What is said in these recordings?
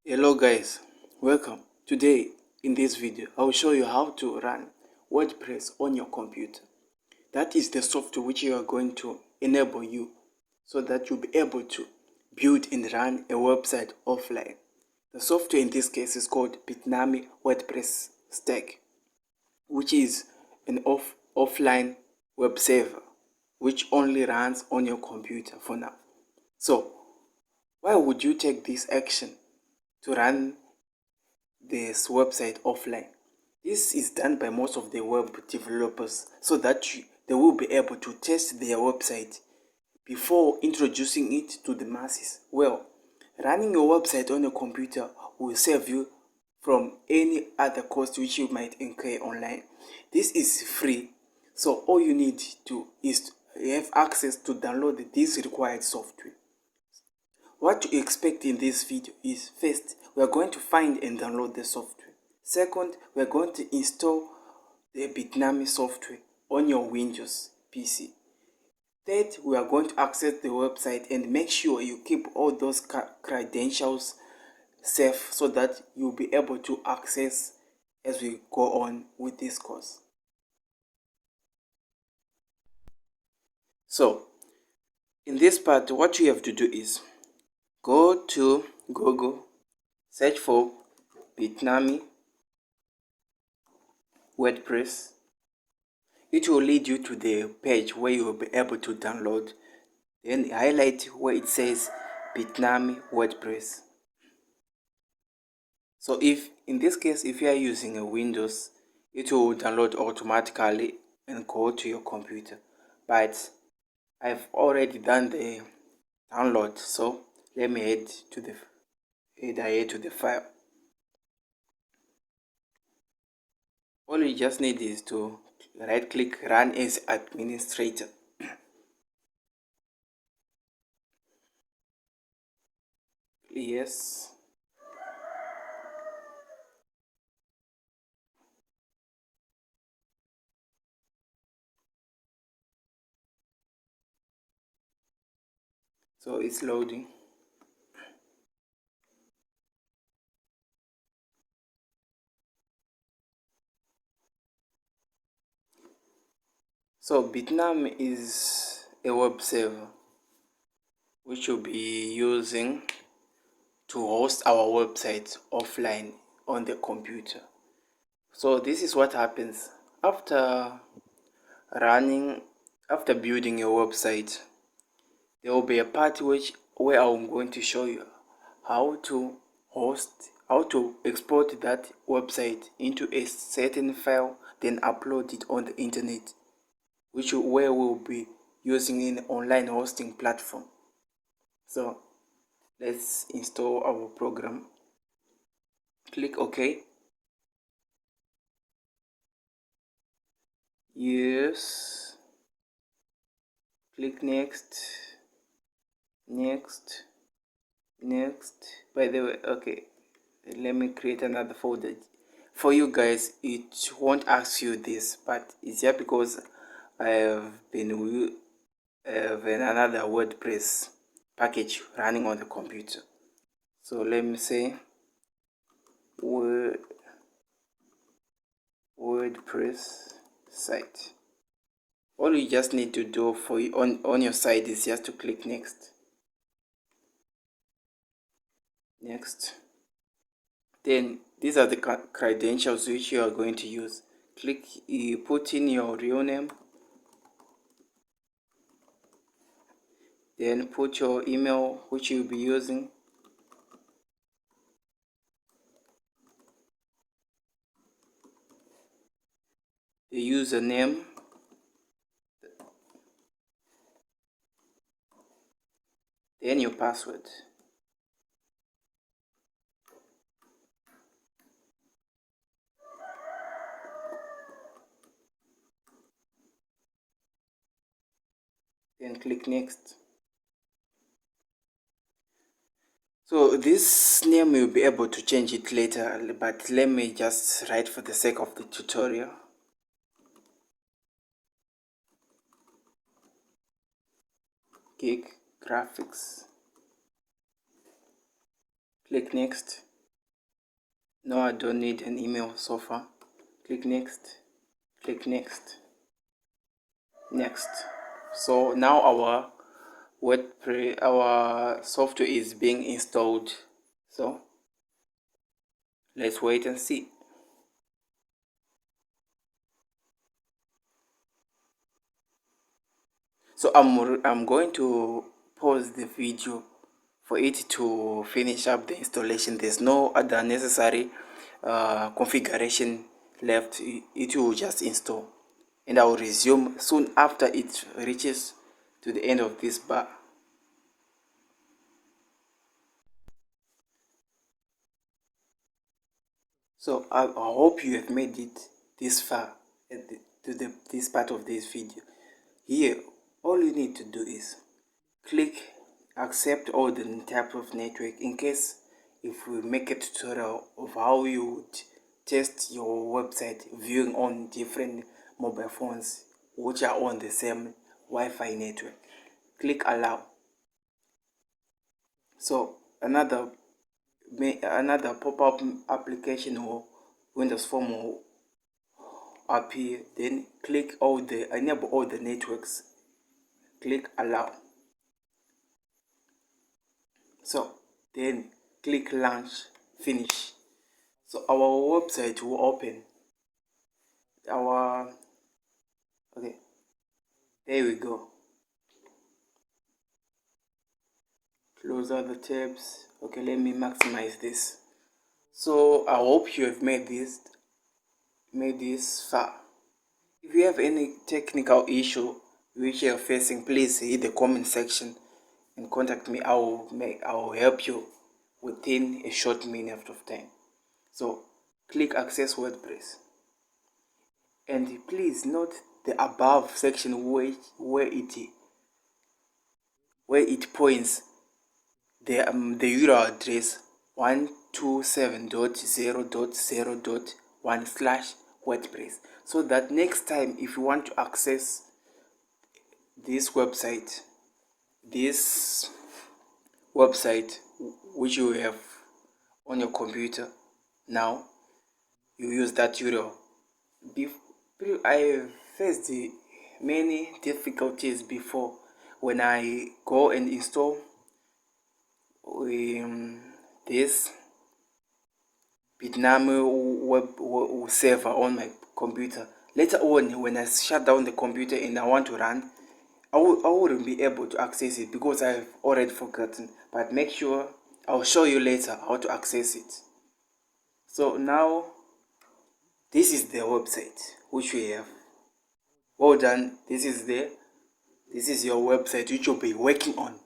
Hello guys, welcome. Today in this video I will show you how to run WordPress on your computer. That is the software which you are going to enable you so that you'll be able to build and run a website offline. The software in this case is called Bitnami WordPress Stack, which is an offline web server which only runs on your computer for now. So why would you take this action to run this website offline? This is done by most of the web developers so that they will be able to test their website before introducing it to the masses. Well, running your website on your computer will save you from any other cost which you might incur online. This is free, so all you need to is to have access to download this required software. What to expect in this video is, first, we are going to find and download the software. Second, we are going to install the Bitnami software on your Windows PC. Third, we are going to access the website and make sure you keep all those credentials safe so that you'll be able to access as we go on with this course. So, in this part, what you have to do is go to Google, search for Bitnami WordPress. It will lead you to the page where you will be able to download. Then highlight where it says Bitnami WordPress. So if in this case, if you are using a Windows, it will download automatically and go to your computer. But I've already done the download, so let me head to the file. All you just need is to right click, run as administrator. Yes. So it's loading. So Bitnami is a web server which we'll be using to host our website offline on the computer. So this is what happens after building your website. There will be a part where I'm going to show you how to export that website into a certain file, then upload it on the internet, where we'll be using an online hosting platform. So let's install our program. Click OK. Yes. Click next. Next. By the way, okay, let me create another folder for you guys. It won't ask you this, but it's just because I have been with another WordPress package running on the computer. So let me say WordPress site. All you just need to do for you on your site is just to click next. Then these are the credentials which you are going to use. Click, you put in your real name, then put your email which you'll be using, the username, then your password. Then click next. So this name you'll be able to change it later, but let me just write for the sake of the tutorial. Gig graphics. Click next. No, I don't need an email so far. Click next, click next, next. So now our WordPress, our software is being installed. So let's wait and see. So I'm going to pause the video for it to finish up the installation. There's no other necessary configuration left. It will just install, and I will resume soon after it reaches to the end of this bar. So I hope you have made it this far to this part of this video. Here, all you need to do is click accept all the type of network, in case if we make a tutorial of how you would test your website viewing on different mobile phones which are on the same Wi-Fi network. Click allow. So another pop-up application or Windows form will appear. Then click enable all the networks. Click allow. So then click launch, finish. So our website will open. Okay, there we go. Close all the tabs. Okay, let me maximize this. So I hope you have made this far. If you have any technical issue which you are facing, please hit the comment section and contact me. I will help you within a short minute of time. So click access WordPress, and please note the above section where it points the URL address 127.0.0.1/WordPress, so that next time if you want to access this website which you have on your computer now, you use that URL. I faced many difficulties before when I go and install this Bitnami web server on my computer. Later on, when I shut down the computer and I want to run, I wouldn't be able to access it because I've already forgotten. But make sure I'll show you later how to access it. So now this is the website which we have. Well done. This is your website which you'll be working on,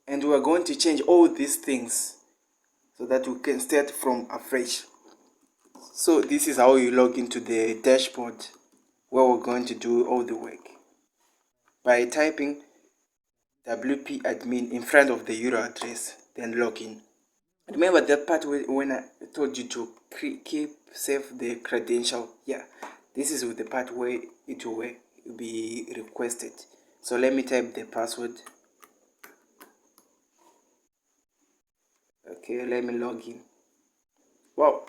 and we are going to change all these things so that we can start from afresh. So this is how you log into the dashboard where we're going to do all the work by typing WP admin in front of the URL address, then log in. Remember that part when I told you to save the credential? Yeah, this is the part where it will be requested. So let me type the password. Okay, let me log in. Wow.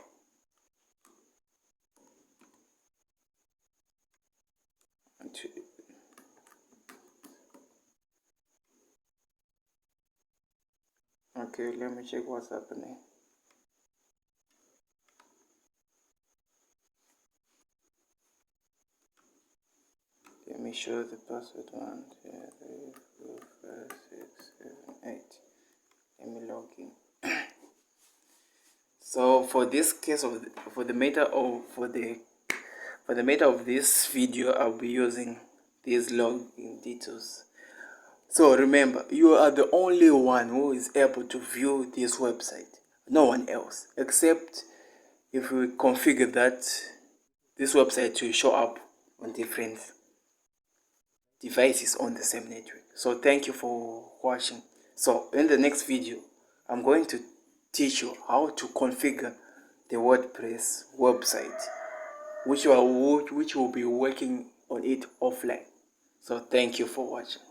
Okay, let me check what's happening. Let me show the password. 1, 2, 3, 4, 5, 6, 7, 8. Let me log in. So for this case for the matter of this video, I'll be using these login details. So remember, you are the only one who is able to view this website. No one else, except if we configure that this website will show up on different devices on the same network. So thank you for watching. So in the next video, I'm going to teach you how to configure the WordPress website, which will be working on it offline. So thank you for watching.